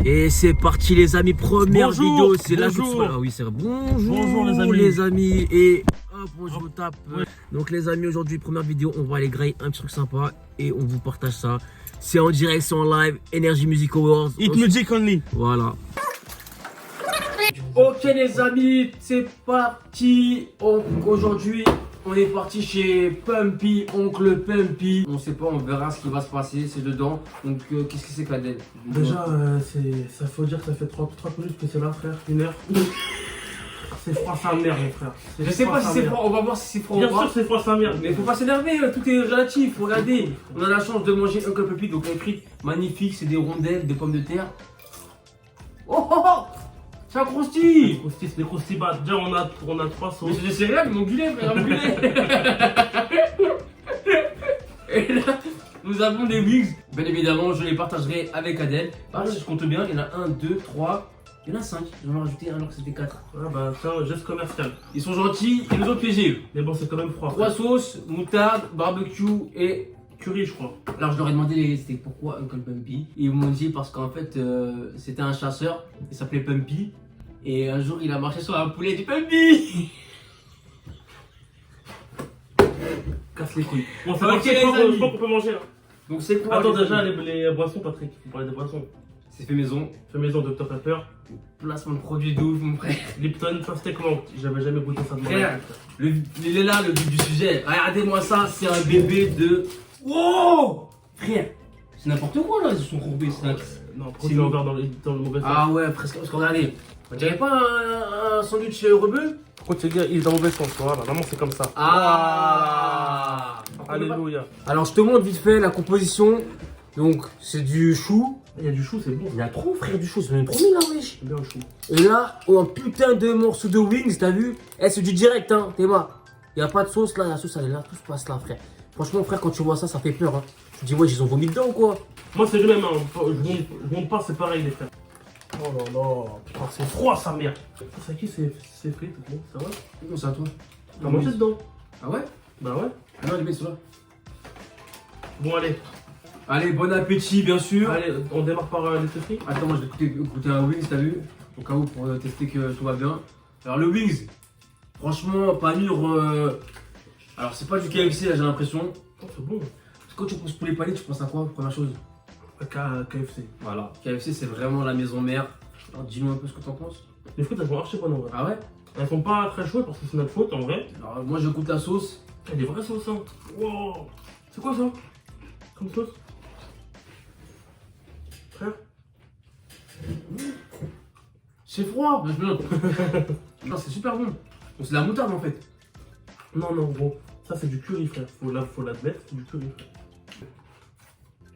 Et c'est parti les amis, première Bonjour, vidéo, c'est là que bonjour. oui c'est vrai. Bonjour, Bonjour les amis. Et hop, je vous tape. Ouais. Donc les amis, aujourd'hui première vidéo, on va aller grailler un petit truc sympa et on vous partage ça. C'est en direct, c'est en live, Energy Music Awards. Hit Music Only. Voilà. Ok les amis, c'est parti. Aujourd'hui, on est parti chez Pumpy, oncle Pumpy. On sait pas, on verra ce qui va se passer, c'est dedans. Donc qu'est-ce que c'est qu'Adèle? Déjà, ça faut dire que ça fait 30 minutes que c'est là, frère. 1 heure. C'est froid sa mère, mon frère. Je sais pas si c'est froid, on va voir si c'est froid Bien ou pas. sûr, c'est froid sa mère. Mais faut pas s'énerver, tout est relatif. Regardez, on a la chance de manger Uncle Pumpy, donc les frites magnifiques, c'est des rondelles de pommes de terre. Oh oh oh, ça croustille. Les croustilles, déjà on a 3 sauces. Mais c'est des céréales, ils m'ont gueulé, frère, ils m'ont gueulé. Et là, nous avons des wings. Bien évidemment, je les partagerai avec Adèle. Ah, si je compte bien, il y en a 1, 2, 3, il y en a 5. J'en ai rajouté un alors que c'était 4. Ah bah, c'est un geste commercial. Ils sont gentils, ils nous ont piégés. Mais bon, c'est quand même froid. 3 sauces, moutarde, barbecue et Curry, je crois. alors je leur ai demandé c'était pourquoi Uncle Pumpy. Et ils m'ont dit parce qu'en fait c'était un chasseur, il s'appelait Pumpy. Et un jour il a marché sur un poulet du Pumpy. Casse les couilles. Bon, Ok, c'est parti, les je amis. crois qu'on peut manger là. Donc c'est quoi? Attends, les déjà amis les boissons, Patrick. Faut parler des boissons. C'est fait maison. Fait maison, Dr Pepper. Placement de produit de ouf mon frère. Lipton, ça c'était comment? J'avais jamais goûté ça de ma Frère, vie. il est là le but du sujet. Regardez-moi ça, c'est un bébé de... Wow. Frère, c'est n'importe quoi là, ils se sont courbés. Non, produit en verre dans le mauvais sens. Ah ouais, presque, parce que regardez, on dirait pas un sandwich rebeu? Écoute, les gars, il est dans le mauvais sens, voilà. Normalement, c'est comme ça. Ah. Alléluia. Alors je te montre vite fait la composition. Donc c'est du chou. Il y a du chou, c'est bon. Il y a trop frère du chou, c'est même trop mis là wesh. J'aime bien le chou. Et là, oh, un putain de morceau de wings, t'as vu? Eh c'est du direct hein, Théma. Il y a pas de sauce là, la sauce elle est là, tout se passe là frère. Franchement frère quand tu vois ça, ça fait peur hein. Tu te dis ouais ils ont vomi dedans ou quoi? Moi, c'est le même, hein. Je monte pas, c'est pareil, les frères. Oh là là, putain, c'est froid, sa mère. C'est qui c'est frites, bon, ça va? Non c'est à toi. T'as mangé dedans? Ah ouais? Bah ouais. Ah non les mecs sont là. Bon, allez. Allez, bon appétit bien sûr. Allez, on démarre par les frites. Attends, moi je vais goûter un wings, t'as vu? Au cas où pour tester que tout va bien. Alors le wings, franchement pas mûr. Alors c'est pas du KFC là j'ai l'impression. Oh, c'est bon. Parce que quand tu penses poulet pané, tu penses à quoi première chose? KFC. Voilà, KFC c'est vraiment la maison mère. Alors dis-nous un peu ce que t'en penses. Les frites, elles sont archi bonnes en vrai. Ah ouais? Elles sont pas très chaudes parce que c'est notre faute en vrai. Alors moi je goûte la sauce. Il y a des vraies sauces, hein. Wow. C'est quoi ça? Comme sauce? Frère? C'est froid. Non, je me note. Non c'est super bon. Donc c'est de la moutarde en fait. Non, non, gros. Ça, c'est du curry, frère. Faut l'admettre, c'est du curry, frère.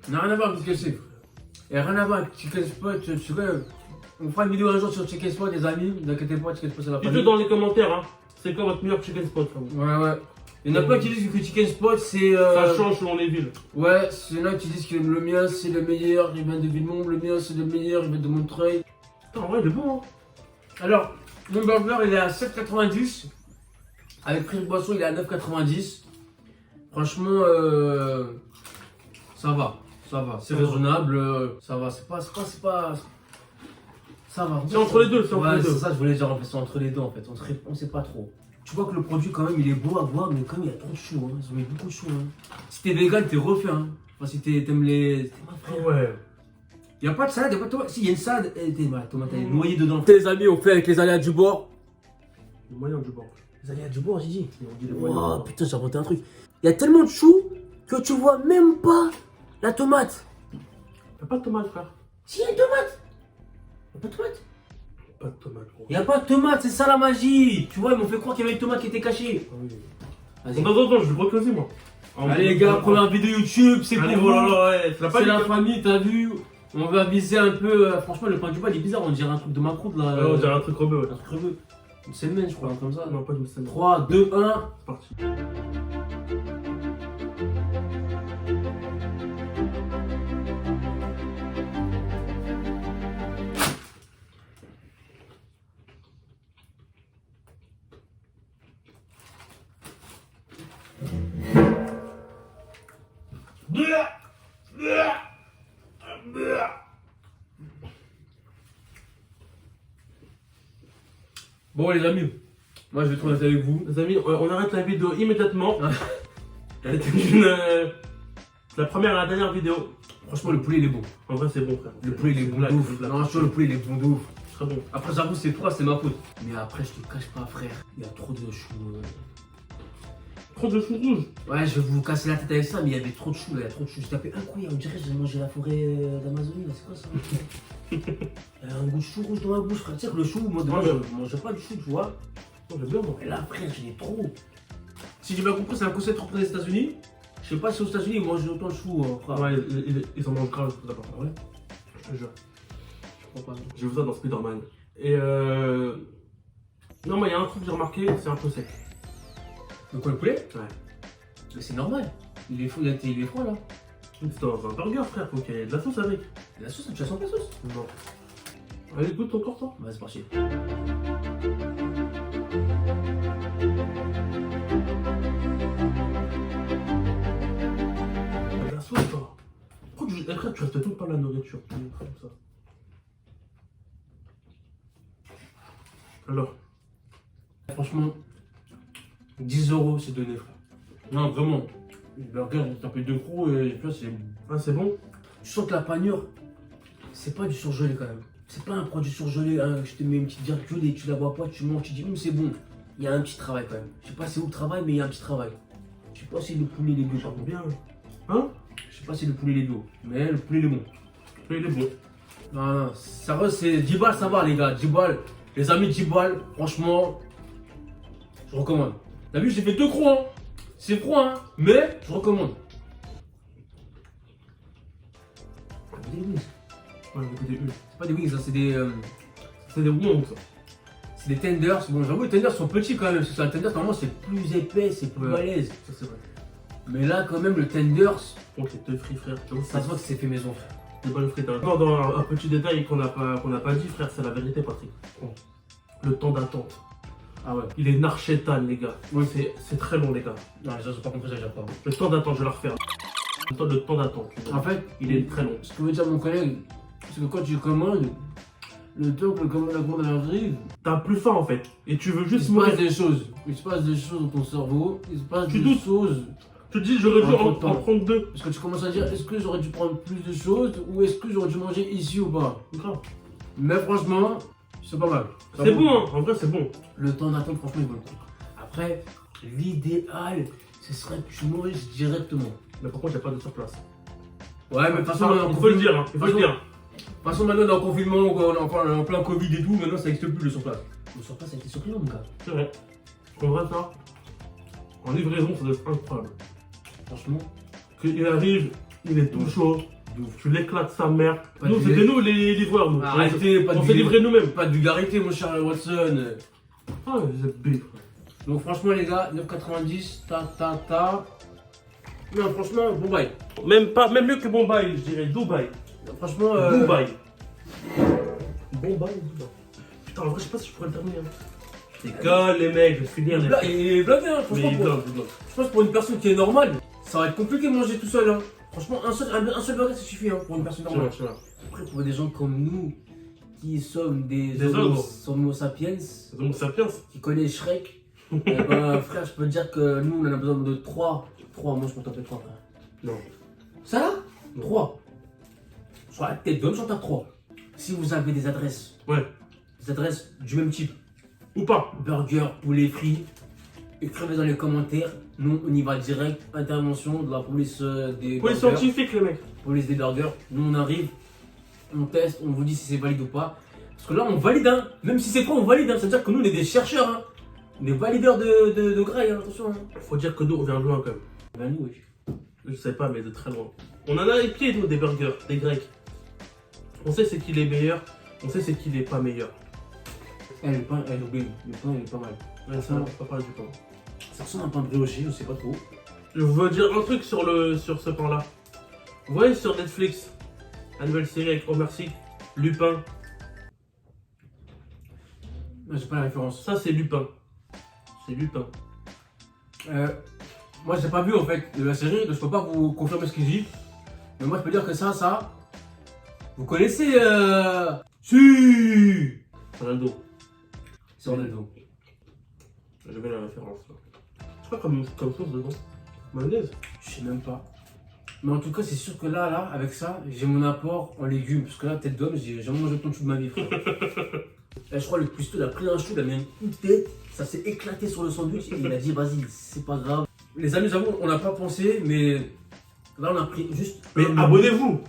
Ça n'a rien à voir avec KFC. Et rien à voir avec Chicken Spot. Tu vois, on fera une vidéo un jour sur Chicken Spot les amis. Ne vous inquiétez pas, Chicken Spot c'est la Dites-le famille. dans les commentaires, hein. C'est quoi votre meilleur chicken spot, frère? Ouais ouais. Il y en a plein qui disent que Chicken Spot c'est... Ça change selon les villes. Ouais, il y en a qui disent que le mien c'est le meilleur, il vient de Villemont, le mien c'est le meilleur, il vient de Montreuil. Putain, en vrai, il est bon, hein. Alors, mon burger il est à 7,90. Avec prix de boisson il est à 9,90. Franchement, ça va, c'est raisonnable, ça va, c'est pas, ça va. C'est entre les deux, c'est entre Ouais, les deux. c'est ça je voulais dire en fait, c'est entre les deux en fait, on sait pas trop. Tu vois que le produit quand même il est beau à voir, mais quand même il y a trop de chou, hein. Ils ont mis beaucoup de chou. Hein. Si t'es vegan, t'es refait. Hein. Enfin, si t'aimes les. Ouais. Il n'y a pas de salade, il n'y a pas de tomate. Si, il y a une salade, la tomate elle est noyée dedans. Les amis, on fait avec les aléas du bord. Le moyen du bord. Les aléas du bord, j'ai dit. On dit les moyens. Oh putain, j'ai inventé un truc. Il y a tellement de choux que tu vois même pas la tomate. Y'a pas de tomate, frère. Si, il y a une tomate. Il n'y a pas de tomate. Pas de tomate, gros. Il n'y a pas de tomate, c'est ça la magie. Tu vois, ils m'ont fait croire qu'il y avait une tomate qui était cachée. Ah oui. Vas-y. Attends, je le reconnais, moi. Allez les gars, première vidéo YouTube, c'est pour Allez, vous. oh là là, ouais. C'est la famille, t'as vu? On va viser un peu. Franchement, le pain du bas il est bizarre, on dirait un truc de macro de la. Ouais, on dirait un truc rebeu, ouais. Un truc rebeu. Une semaine, je crois, comme ça. Non, pas une scène. 3, 2, 1. C'est parti. Bon les amis, moi je vais être honnête avec vous. Les amis, on arrête la vidéo immédiatement. C'était la première et la dernière vidéo. Franchement le poulet il est bon. En vrai c'est bon frère. Le poulet il est bon de ouf. Non je le poulet il est bon de ouf. Très bon. Après j'avoue c'est toi, c'est ma faute. Mais après je te cache pas frère, il y a trop de choux. Trop de choux rouges. Ouais je vais vous casser la tête avec ça mais il y avait trop de choux là, il y a trop de choux. J'ai tapé un coup hier, on dirait que j'ai mangé la forêt d'Amazonie là, c'est quoi ça? Il y a un goût de chou rouge dans ma bouche frère. Tu sais que le chou, moi de base, je mangeais pas du chou tu vois. Oh, j'aime bien moi. Et là frère j'en ai trop. Si j'ai bien compris c'est un concept trop des États-Unis. Je sais pas si aux États-Unis ils mangent autant de choux frère. Ouais, ils en mangent grave là-bas. Ouais. Je te jure. Je crois pas. J'ai vu ça dans Spider-Man. Et non, mais il y a un truc que j'ai remarqué, c'est un peu sec. De quoi le poulet? Ouais. Mais c'est normal. Il est froid, il est froid là. C'est dans un burger, frère, faut qu'il y ait de la sauce avec. Et la sauce, tu as senti la sauce? Non. Allez, goûte encore toi. Bah c'est parti. La sauce, toi. Pourquoi tu restes tout le temps la nourriture? Comme ça. Alors, Franchement, 10 € c'est donné frère. Non vraiment. Le burger, j'ai tapé 2 coups et tu vois c'est... ah, c'est bon? Tu sens que la panure, c'est pas du surgelé quand même. C'est pas un produit surgelé, hein, je te mets une petite virgule et tu la vois pas, tu manges, tu dis c'est bon. Il y a un petit travail quand même. Je sais pas c'est où le travail mais il y a un petit travail. Je sais pas si le poulet il est bio par contre. Bien. Hein? Je sais pas si le poulet il est bio. Mais le poulet il est bon. Il est bon. Non, ça va, c'est 10 balles, ça va les gars, 10 balles. Les amis, 10 balles, franchement, je recommande. T'as vu, j'ai fait 2 crocs, hein. C'est froid, hein, mais je recommande. Des wings. Ouais, des hules. C'est pas des wings, hein, c'est des... C'est des wongs, ça. c'est des tenders. Bon, j'avoue, les tenders sont petits quand même, parce que un tender, normalement, c'est plus épais, c'est plus balèze. Ça, c'est vrai. Mais là, quand même, le tenders, Contre les deux frits, frère. ça se voit que c'est fait maison, frère. Des bonnes frites. Encore dans un petit détail qu'on n'a pas dit, frère, c'est la vérité, Patrick. Le temps d'attente. Ah ouais. Il est narchétane, les gars. Oui. C'est très long, les gars. Non, les gens sont pas compris, ça, j'ai pas. Le temps d'attente, je vais la refaire. Le temps d'attente. En fait, Il est très long. ce que veut dire mon collègue, c'est que quand tu commandes, le temps que la commande arrive, T'as plus faim, en fait. Et tu veux il juste se mourir. passe des choses. Il se passe des choses dans ton cerveau. Il se passe Tu des doutes. choses. Tu te dis, j'aurais dû en Entre-temps. prendre deux. Parce que tu commences à dire, est-ce que j'aurais dû prendre plus de choses ou est-ce que j'aurais dû manger ici ou pas? Grave. Mais franchement, c'est pas mal. Ça C'est vaut bon, le hein. En vrai, c'est bon. coup. Le temps d'attente, franchement, il vaut le coup. Après, l'idéal, ce serait que tu manges directement. Mais par contre, il n'y a pas de surplace. Ouais, mais de toute façon, Il faut le dire, hein. Il faut le dire. De toute façon, maintenant, on est en confinement, quoi, on est en plein Covid et tout, maintenant, ça n'existe plus le surplace. Le surplace, ça a été supprimé, mon gars. C'est vrai. En vrai, ça, en livraison, ça doit être incroyable. Franchement, Qu'il arrive, il est tout chaud. Tu l'éclates sa mère. Pas Nous, de c'était nous les livreurs, nous. arrêtez, pas On de s'est livré nous-mêmes. Pas de vulgarité, mon cher Watson. Ah, vous êtes bête, frère. Donc, franchement, les gars, 9,90, ta. Non, franchement, bon bail. Même mieux que Bombay, je dirais Dubaï. Franchement, Dubaï. Bombay, Dubaï. Putain, en vrai, je sais pas si je pourrais le terminer. Je décolle, les mecs, je vais finir les il est blagué, hein, Mais franchement. il Pour- blinde. Je pense pour une personne qui est normale, ça va être compliqué de manger tout seul. Hein. Franchement, un seul burger, ça suffit hein, pour une personne normale. C'est vrai. Après, pour des gens comme nous, qui sommes des ogres. homo sapiens, Donc, sapiens. qui connaissent Shrek, eh ben, frère, je peux te dire que nous, on en a besoin de 3. 3, moi, je peux t'en faire 3, frère. Non. Ça là Non. 3. Sur la tête d'homme, j'en tape 3. Si vous avez des adresses, Ouais. des adresses du même type, Ou pas. burger, poulet frit, écrivez dans les commentaires. Nous, on y va direct. Intervention de la police des Pour les burgers. scientifiques, les mecs. Police des burgers. Nous, on arrive, on teste, on vous dit si c'est valide ou pas. Parce que là, on valide, hein. Même si c'est pas, on valide. Hein. C'est-à-dire que nous, on est des chercheurs. Hein. On est valideurs de graille, hein. Attention. Hein. Faut dire que nous, on vient loin quand même. Ben, nous, oui. Je sais pas, mais de très loin. On en a les pieds, nous, des burgers, des grecs. On sait c'est qui les meilleurs, on sait c'est qui les pas meilleurs. Eh, le pain, oublie. Le pain, il est pas mal. Ouais, ça, pas parler du pain. Ça ressemble à un pain brioché, je sais pas trop. Je veux dire un truc sur ce pain-là. Vous voyez sur Netflix, la nouvelle série avec Omar Sy, Lupin. J'ai pas la référence. Ça, c'est Lupin. C'est Lupin. Moi, j'ai pas vu en fait de la série, donc je peux pas vous confirmer ce qu'il dit. Mais moi, je peux dire que ça. Vous connaissez Si Ronaldo. C'est Ronaldo. J'avais la référence là. C'est pas comme sauce dedans. Mayonnaise. Je sais même pas. Mais en tout cas, c'est sûr que là, avec ça, j'ai mon apport en légumes. Parce que là, tête d'homme, j'ai jamais mangé autant de chou de ma vie, frère. Là, je crois le cuistot, il a pris un chou, il a mis une tête, ça s'est éclaté sur le sandwich et il a dit, vas-y, c'est pas grave. Les amis, j'avoue, on n'a pas pensé, mais là, on a pris juste. Mais abonnez-vous.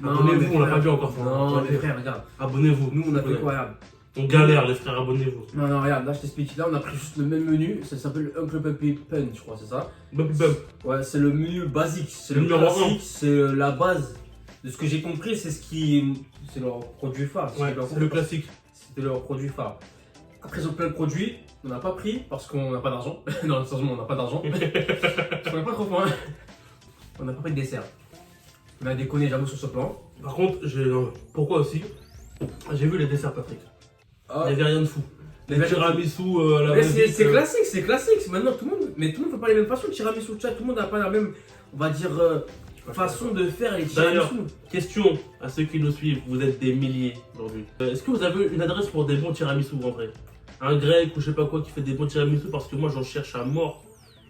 Non, Abonnez-vous, mais on l'a frère, pas dit encore. Non, Abonnez-vous. mais frère, regarde. Abonnez-vous. Nous, on a fait quoi, regarde. On galère, les frères, abonnez-vous. Non, regarde, là, je t'explique. Là, on a pris juste le même menu. Ça s'appelle Uncle Puppy Punch, je crois, c'est ça? Bump bump. Ouais, c'est le menu basique. C'est le Numéro classique, c'est la base. De ce que j'ai compris, c'est ce qui. C'est leur produit phare. Ouais, c'est le classique. C'était leur produit phare. Après, ils ont plein de produits. On n'a pas pris parce qu'on n'a pas d'argent. Non, sérieusement, on n'a pas d'argent. On n'a pas trop faim. On n'a pas pris de dessert. On a déconné, j'avoue, sur ce plan. Par contre, pourquoi aussi? J'ai vu les desserts, Patrick. Ah, Il n'y avait rien de fou. Les Mais tiramisu à la mais va-vite, c'est classique, c'est classique. Maintenant, tout le monde, mais tout le monde ne fait pas les mêmes façons de tiramisu. Tout le monde n'a pas la même, on va dire, façon de faire les D'ailleurs, tiramisu. question à ceux qui nous suivent, vous êtes des milliers aujourd'hui. Est-ce que vous avez une adresse pour des bons tiramisu en vrai? Un grec ou je sais pas quoi qui fait des bons tiramisu, parce que moi j'en cherche à mort.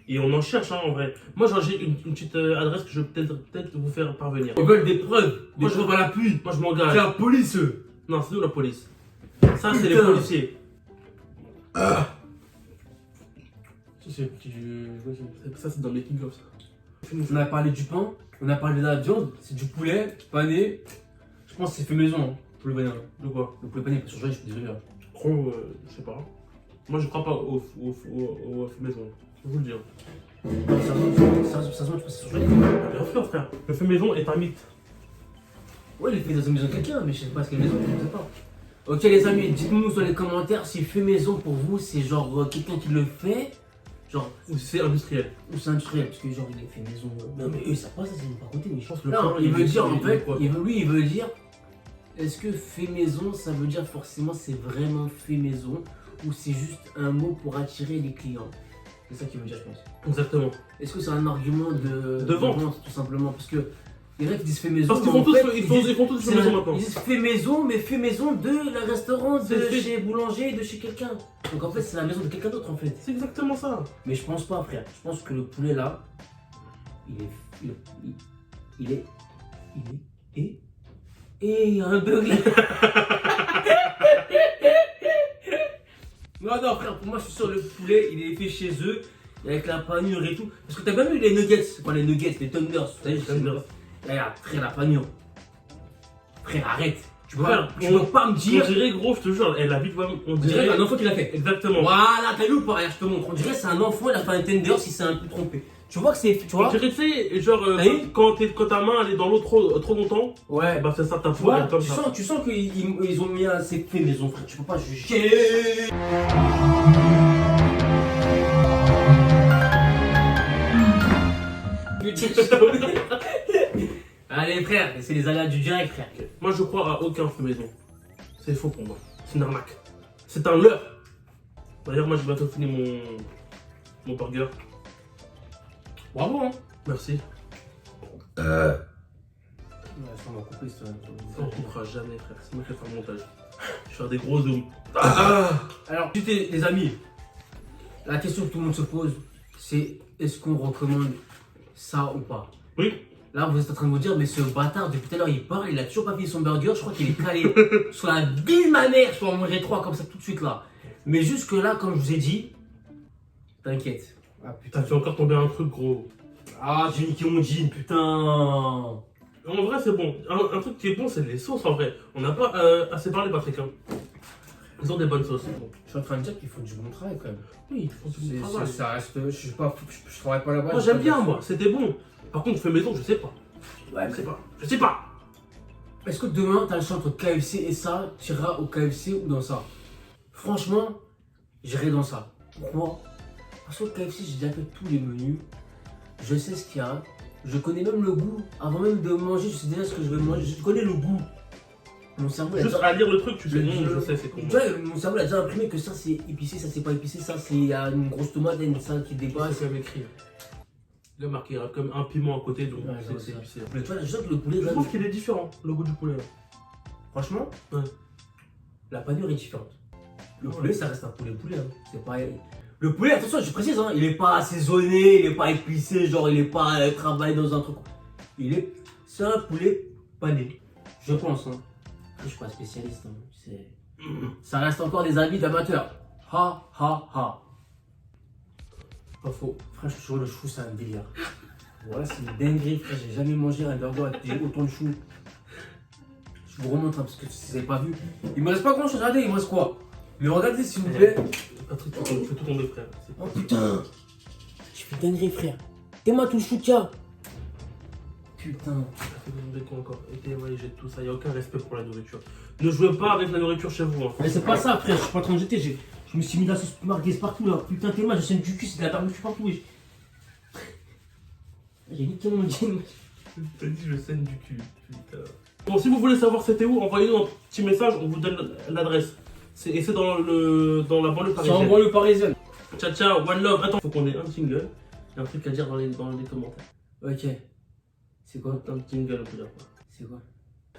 Et on en cherche en vrai. Moi j'ai une petite adresse que je vais peut-être vous faire parvenir. Ils veulent des preuves. Moi, Des preuves à l'appui. Moi je C'est m'engage. la police, eux. Non, c'est nous la police. Ça c'est les Putain. policiers. Ça c'est dans le making of ça. On a parlé du pain, on a parlé de la viande, c'est du poulet pané. Je pense que c'est fait maison, hein, poulet pané. De quoi? Le poulet pané, pas surgelé, je suis désolé. Hein. Gros, je sais pas. Moi je crois pas au maison. Je vous le dire. Ça se voit, je pense que c'est surgelé. Bien sûr frère. Le fait maison est un mythe. Ouais, il est fait dans une maison de quelqu'un, mais je sais pas ce qu'est maison, je ne sais pas. Ok les amis, dites-nous dans les commentaires si fait maison pour vous, c'est genre quelqu'un qui le fait, genre, Ou c'est industriel. ou c'est industriel, parce que genre il est fait maison. Non mais eux ça passe, ça c'est pas compté, mais je pense que le non, pain, il il veut est- dire en il est fait, quoi, lui il veut dire, est-ce que fait maison ça veut dire forcément c'est vraiment fait maison, ou c'est juste un mot pour attirer les clients? C'est ça qu'il veut dire je pense. Exactement. Est-ce que c'est un argument de vente tout simplement? Parce que il y en a qui disent fait maison. Parce qu'ils mais en font tous, fait, ils font tous c'est fait maison un- maintenant. Ils disent fait maison, mais fait maison de la restaurant, de C'est fait. chez boulanger, de chez quelqu'un. Donc en fait, c'est la maison de quelqu'un d'autre en fait. C'est exactement ça. Mais je pense pas, frère. Je pense que le poulet là, et il y a un bug là. Non, frère, pour moi, je suis sûr, le poulet, il est fait chez eux, avec la panure et tout. Parce que t'as même eu les nuggets, c'est pas les nuggets, les tenders. T'as vu, regarde, frère, la panure. Frère, arrête. Tu peux pas me On dire. dirait gros, je te jure, elle habite vraiment. On On dirait dirait un enfant qui l'a fait. exactement. Voilà, t'as vu ou pas? Regarde, je te montre. On dirait que c'est un enfant, il a fait un tender si c'est un peu trompé. Tu vois que c'est. Tu On vois? dirait, tu sais, genre, T'as vu quand ta main elle est dans l'eau trop longtemps, Ouais. bah c'est ça ta Tu foi, vois, elle est comme ça. tu sens qu'ils ont mis un. C'est fait maison, frère. Tu peux pas juger. Allez, frère, c'est les aléas du direct, frère. Moi je crois à aucun fait maison. C'est faux pour moi. C'est une arnaque. C'est un leurre. D'ailleurs, moi j'ai bientôt fini mon burger. Bravo, hein. Merci. Ouais, ça, on va couper ça. On ne coupera jamais, frère. C'est moi qui vais faire le montage. Je vais faire des gros zooms. Alors, écoutez, les amis, la question que tout le monde se pose, c'est est-ce qu'on recommande ça ou pas? Oui. Là, vous êtes en train de vous dire, mais ce bâtard, depuis tout à l'heure, il parle, il a toujours pas fini son burger, je crois qu'il est calé sur la vie de ma mère, je peux en manger 3 comme ça tout de suite là. Mais jusque là, comme je vous ai dit, t'inquiète. Ah T'as fait encore tomber un truc, gros. Ah, j'ai niqué mon jean, putain. En vrai, c'est bon. Un truc qui est bon, c'est les sauces en vrai. On n'a pas assez parlé, Patrick. Hein. Ils ont des bonnes sauces. Bon. Je suis en train de dire qu'il faut du bon travail quand même. Oui, ils font du bon travail. Ça reste, je travaille pas là-bas. Moi, j'aime bien, moi. C'était bon. Par contre, fait maison, je sais pas. Ouais, Je sais pas. Je sais pas. Est-ce que demain, t'as le choix entre KFC et ça, tu iras au KFC ou dans ça? Franchement, j'irai dans ça. Pourquoi? Parce que KFC, j'ai déjà fait tous les menus. Je sais ce qu'il y a. Je connais même le goût. Avant même de manger, je sais déjà ce que je vais manger. Je connais le goût. Mon cerveau, il a Juste déjà... à lire le truc, tu sais. Je sais, c'est con. Tu vois, mon cerveau il a déjà imprimé que ça c'est épicé, ça c'est pas épicé, ça c'est il y a une grosse tomate et une salade qui dépasse. C'est comme écrit. Il a marqué comme un piment à côté, donc Ouais, c'est c'est ça. épicé. Mais tu vois, je sens que le poulet, Je là, trouve qu'il est différent, le goût du poulet là. franchement, Ouais. la panure est différente. Le poulet, ça reste un poulet. Hein. C'est pas. Le poulet, attention, je précise, hein, il est pas assaisonné, il est pas épicé, genre il est pas travaillé dans un truc. C'est un poulet pané. Je pense. Hein. Je suis pas spécialiste. Hein. Ça reste encore des avis d'amateurs. Ha ha ha. Pas faux. Frère, je suis sûr, le chou, c'est un délire. Voilà, c'est une dinguerie, frère. J'ai jamais mangé un burger avec autant de chou. Je vous remonte hein, parce que si vous n'avez pas vu. Il me reste pas grand chose. Regardez, il me reste quoi? Mais regardez s'il vous plaît. Patrick, tu fais tout tomber, frère. Oh putain. Je fais dinguerie, frère. T'es-moi tout le chou qu'il y a. Putain. Ça fait tomber quoi encore? Et ouais, jette tout ça. Il n'y a aucun respect pour la nourriture. Ne jouez pas avec la nourriture chez vous. Hein. Mais c'est pas ça, frère. Je suis pas en train de jeter. Je me suis mis de la sauce merguez partout là. Putain, Théma, je saigne du cul. C'est de la barbecue partout. Wesh. J'ai niqué mon jean. T'as dit je saigne du cul. Putain. Bon, si vous voulez savoir c'était où, envoyez-nous un petit message. On vous donne l'adresse. Et c'est dans la banlieue parisienne. C'est en banlieue parisienne. Ciao, ciao, one love. Attends, faut qu'on ait un jingle et un truc à dire dans les commentaires. Ok. C'est quoi? Un jingle, on peut dire quoi? C'est quoi?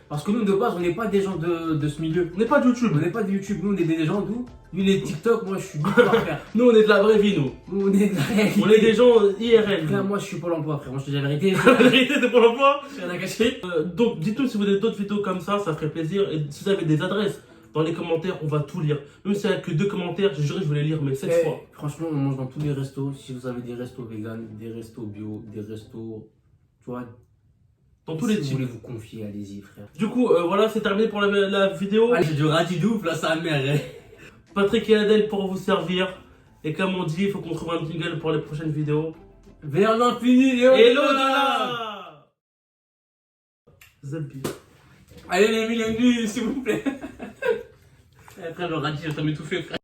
Parce que nous, de base, on n'est pas des gens de ce milieu. On n'est pas de YouTube. On n'est pas de YouTube. Nous, on est des gens d'où? Lui, les TikTok, moi, je suis bip par frère. Nous, on est de la vraie vie, nous. Nous, on est de la réalité. On est des gens IRL. Frère, moi, je suis Pôle emploi, frère. Moi, je te dis la vérité. La vérité, c'est pour l'emploi. Je rien à cacher. Donc, dites-nous si vous avez d'autres vidéos comme ça ferait plaisir. Et si vous avez des adresses dans les commentaires, on va tout lire. Même s'il n'y a que 2 commentaires, je jure, je vais les lire, mais 7 fois. Franchement, on mange dans tous les restos. Si vous avez des restos vegan, des restos bio, des restos. Tu vois, Dans tous les si vous types. voulez vous confier, allez-y, frère. Du coup, voilà, c'est terminé pour la vidéo. Allez, j'ai du radidouf, là, sa mère. Patrick et Adèle pour vous servir. Et comme on dit, il faut qu'on trouve un jingle pour les prochaines vidéos. Vers l'infini Et l'au-delà. Zabi. Allez, les millénaires, s'il vous plaît. Frère, le radis, je t'ai tout fait, frère.